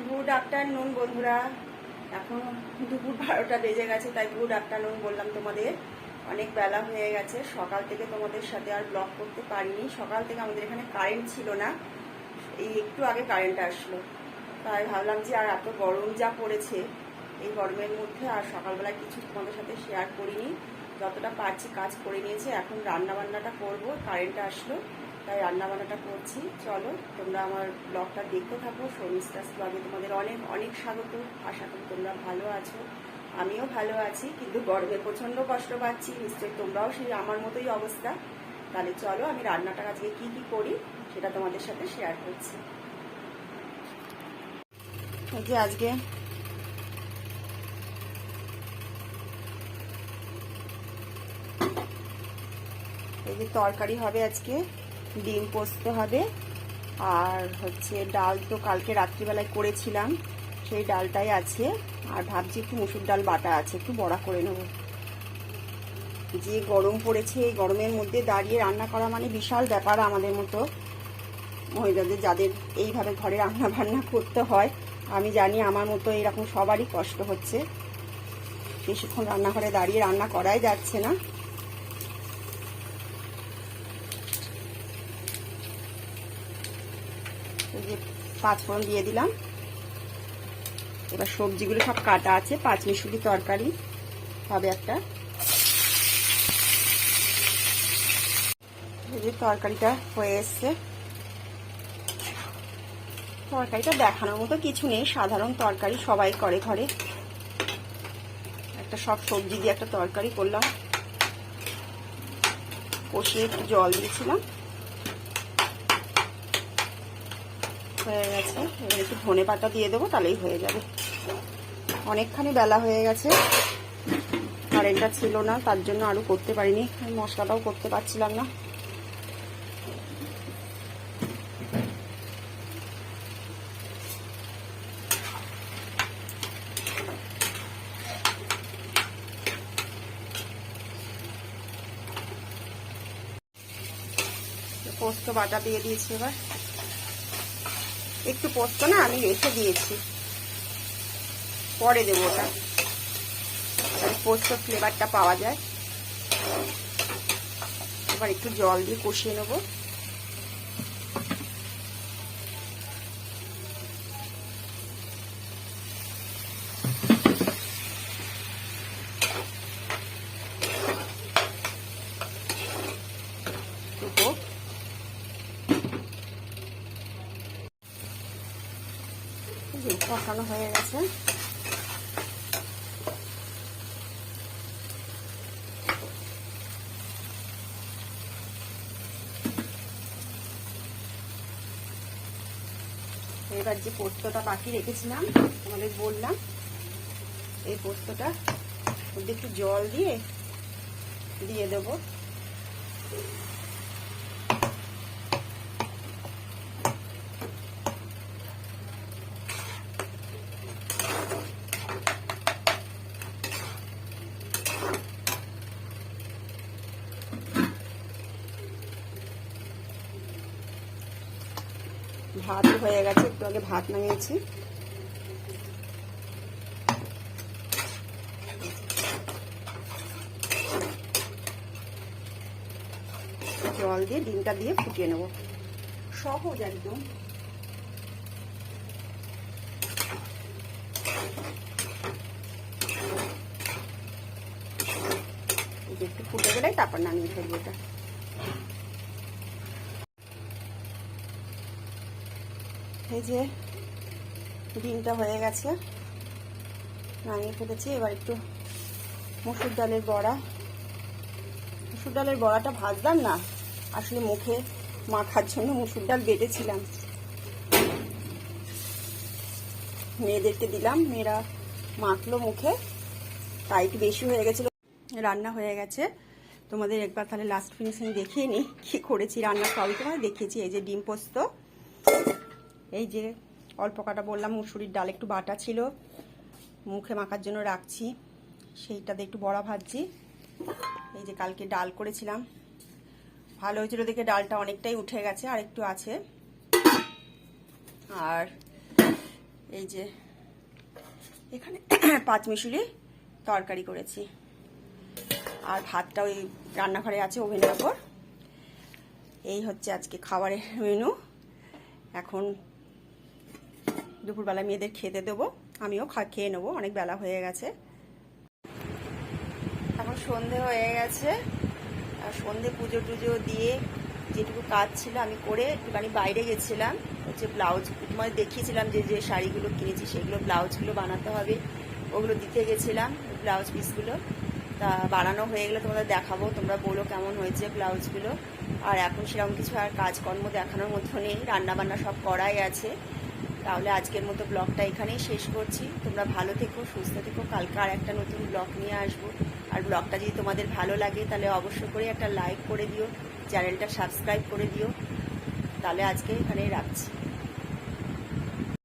Good afternoon বন্ধুরা। এখন দুপুর 12টা বেজে গেছে, তাই গুড আফটারনুন বললাম তোমাদের। অনেক বেলা হয়ে গেছে, সকাল থেকে তোমাদের সাথে আর ব্লগ করতে পারিনি। সকাল থেকে আমাদের এখানে কারেন্ট ছিল না, এই একটু আগে কারেন্ট আসলো, তাই ভাবলাম যে আর এত গরম যা পড়েছে এই গরমের মধ্যে আর সকালবেলায় কিছু তোমাদের সাথে শেয়ার করিনি। যতটা পারছি কাজ করে নিয়েছি, এখন রান্না বান্নাটা করবো। কারেন্ট আসলো তাই রান্না বান্নাটা করছি। চলো তোমরা আমার ব্লগটা দেখতে থাকো। শর্মিষ্ঠাস ব্লগে তোমাদের অনেক অনেক স্বাগত। আশা করি তোমরা ভালো আছো, আমিও ভালো আছি, কিন্তু গরমে প্রচণ্ড কষ্ট পাচ্ছি। নিশ্চয়ই তোমরাও সেই আমার মতোই অবস্থা। তাহলে চলো আমি রান্নাটা আজকে কি কি করি সেটা তোমাদের সাথে শেয়ার করছি। এই যে আজকে এই যে তরকারি হবে, আজকে ডিম পোস্ত হবে, আর হচ্ছে ডাল তো কালকে রাত্রিবেলায় করেছিলাম, সেই ডালটাই আছে। আর ভাবছি একটু মুসুর ডাল বাটা আছে, একটু বড়া করে নেব। যে গরম পড়েছে, এই গরমের মধ্যে দাঁড়িয়ে রান্না করা মানে বিশাল ব্যাপার। আমাদের মতো মহিলাদের, যাদের এইভাবে ঘরে রান্না বান্না করতে হয়, আমি জানি আমার মতো এরকম সবারই কষ্ট হচ্ছে। বেশিক্ষণ রান্নাঘরে দাঁড়িয়ে রান্না করাই যাচ্ছে না। এই যে পাঁচফোড়ন দিয়ে দিলাম। এবার সবজিগুলো সব কাটা আছে, পাঁচমিশুলি তরকারি হবে একটা। এই যে তরকারিটা হয়ে এসছে। তরকারিটা দেখানোর মতো কিছু নেই, সাধারণ তরকারি সবাই করে ঘরে। একটা সব সবজি দিয়ে একটা তরকারি করলাম, কষিয়ে একটু জল দিয়েছিলাম, হয়ে গেছে। এবার একটু ধনে পাতা দিয়ে দেবো, তাহলেই হয়ে যাবে। অনেকখানি বেলা হয়ে গেছে, কারেন্টটা ছিল না, তার জন্য আরও করতে পারিনি। আমি মশলাটাও করতে পারছিলাম না। পোস্ত বাটা দিয়ে দিয়েছি। এবার একটু পোস্ত না আমি রেখে দিয়েছি, পরে দেবো ওটা, পোস্ত ফ্লেভারটা পাওয়া যায়। এবার একটু জল দিয়ে কষিয়ে নেবো। কষানো হয়ে গেছে। এবার যে পোস্তটা বাকি রেখেছিলাম তোমাদের বললাম, এই পোস্তটা মধ্যে একটু জল দিয়ে দেবো। ভাত হয়ে গেছে, একটু আগে ভাত নামিয়েছি। জল দিয়ে ডিমটা দিয়ে ফুটিয়ে নেব, সহজ একদম। একটু ফুটে গেলে তারপর নামিয়ে ফেলবো এটা। এই যে ডিমটা হয়ে গেছে, নামিয়ে ফেলেছি। এবার একটু মসুর ডালের বড়া, মসুর ডালের বড়াটা ভাজলাম না, আসলে মুখে মাখার জন্য মসুর ডাল বেটেছিলাম, মেয়েদেরকে দিলাম, মেয়েরা মাখলো মুখে, তাই একটু বেশি হয়ে গেছিলো। রান্না হয়ে গেছে, তোমাদের একবার তাহলে লাস্ট ফিনিশিং দেখিয়ে নিই কি করেছি। রান্না সবই তোমায় দেখিয়েছি। এই যে ডিম পোস্ত, এই যে অল্প কাটা বললাম মুসুরির ডাল একটু বাটা ছিল, মুখে মাখার জন্য রাখছি, সেইটাতে একটু বড়া ভাজছি। এই যে কালকে ডাল করেছিলাম, ভালো হয়েছিল দেখে ডালটা অনেকটাই উঠে গেছে, আর একটু আছে। আর এই যে এখানে পাঁচমিশুলি তরকারি করেছি, আর ভাতটা ওই রান্নাঘরে আছে ওভেনের ওপর। এই হচ্ছে আজকে খাবারের মেনু। এখন দুপুরবেলা মেয়েদের খেতে দেবো, আমিও খেয়ে নেবো, অনেক বেলা হয়ে গেছে। এখন সন্ধে হয়ে গেছে, আর সন্ধে পুজো টুজো দিয়ে যেটুকু কাজ ছিল আমি করে একটুখানি বাইরে গেছিলাম। হচ্ছে ব্লাউজ তোমায় দেখিয়েছিলাম যে যে শাড়িগুলো কিনেছি সেগুলো ব্লাউজগুলো বানাতে হবে, ওগুলো দিতে গেছিলাম ব্লাউজ পিসগুলো। তা বানানো হয়ে গেলে তোমাদের দেখাবো, তোমরা বলো কেমন হয়েছে ব্লাউজগুলো। আর এখন সেরকম কিছু আর কাজকর্ম দেখানোর মতো নেই, রান্নাবান্না সব করাই আছে। তাহলে আজকের মতো ব্লগটা এখানেই শেষ করছি। তোমরা ভালো থেকো, সুস্থ থেকো, কালকে আর একটা নতুন ব্লগ নিয়ে আসবো। আর ব্লগটা যদি তোমাদের ভালো লাগে তাহলে অবশ্যই করে একটা লাইক করে দিও, চ্যানেলটা সাবস্ক্রাইব করে দিও। তাহলে আজকে এখানেই রাখছি।